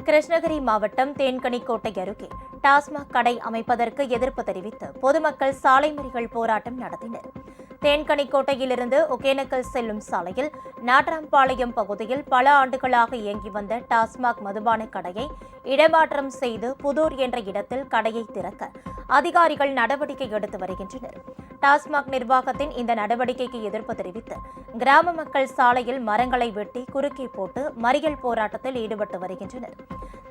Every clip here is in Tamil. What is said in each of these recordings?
கிருஷ்ணகிரி மாவட்டம் தேன்கனிக்கோட்டை அருகே டாஸ்மாக் கடை அமைப்பதற்கு எதிர்ப்பு தெரிவித்து பொதுமக்கள் சாலை மறியல் போராட்டம் நடத்தினர். தேன்கனிக்கோட்டையிலிருந்து ஒகேனக்கல் செல்லும் சாலையில் நாட்ராம்பாளையம் பகுதியில் பல ஆண்டுகளாக இயங்கி வந்த டாஸ்மாக் மதுபான கடையை இடமாற்றம் செய்து புதூர் என்ற இடத்தில் கடையை திறக்க அதிகாரிகள் நடவடிக்கை எடுத்து வருகின்றனர். டாஸ்மாக் நிர்வாகத்தின் இந்த நடவடிக்கைக்கு எதிர்ப்பு தெரிவித்து கிராம மக்கள் சாலையில் மரங்களை வெட்டி குறுக்கே போட்டு மறியல் போராட்டத்தில் ஈடுபட்டு வருகின்றனர்.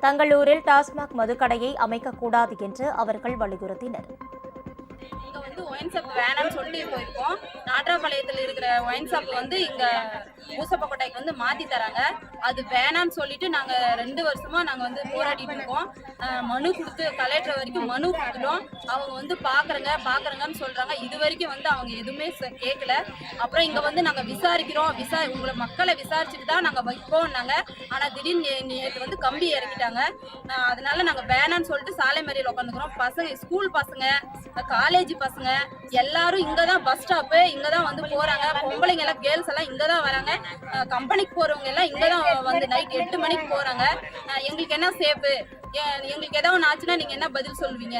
தங்கள் ஊரில் டாஸ்மாக் மதுக்கடையை அமைக்கக்கூடாது என்று அவர்கள் வலியுறுத்தினர். இங்க ஒயின் ஷாப் வேணாம்னு சொல்லி போயிருக்கோம். நாட்ராம்பாளையத்தில் இருக்கிற ஒயின் ஷாப் இங்க பூசப்பக்கோட்டைக்கு மாத்தி தராங்க. அது வேணாம்னு சொல்லிட்டு நாங்க 2 வருஷமா நாங்க போராடிட்டு இருக்கோம். மனு கொடுத்து கலெக்டர் வரைக்கும் மனு கொடுத்துட்டோம். அவங்க பாக்குறங்கன்னு சொல்றாங்க. இது வரைக்கும் அவங்க எதுவுமே கேட்கல. அப்புறம் இங்க நாங்க விசாரிக்கிறோம். உங்களை மக்களை விசாரிச்சுட்டு தான் நாங்க வைப்போம்னாங்க. ஆனா திடீர்னு நேற்று கம்பி இறக்கிட்டாங்க. அதனால நாங்க வேணாம்னு சொல்லிட்டு சாலை மறியல் உட்காந்துக்கிறோம். பசங்க ஸ்கூல் பசங்க காலேஜ் பசங்க எல்லாரும் இங்கதான் பஸ் ஸ்டாப்பு இங்கதான் போறாங்க. பொம்பளைங்க எல்லாம் கேர்ள்ஸ் எல்லாம் இங்கதான் வராங்க. கம்பெனிக்கு போறவங்க எல்லாம் இங்கதான் நைட் 8 மணிக்கு போறாங்க. எங்களுக்கு என்ன சேஃப்? எங்களுக்கு ஏதாவது ஆச்சுன்னா நீங்க என்ன பதில் சொல்வீங்க?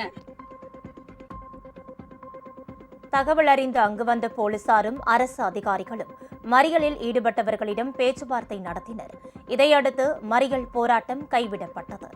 தகவல் அறிந்து அங்கு வந்த போலீசாரும் அரசு அதிகாரிகளும் மறியலில் ஈடுபட்டவர்களிடம் பேச்சுவார்த்தை நடத்தினர். இதையடுத்து மறியல் போராட்டம் கைவிடப்பட்டது.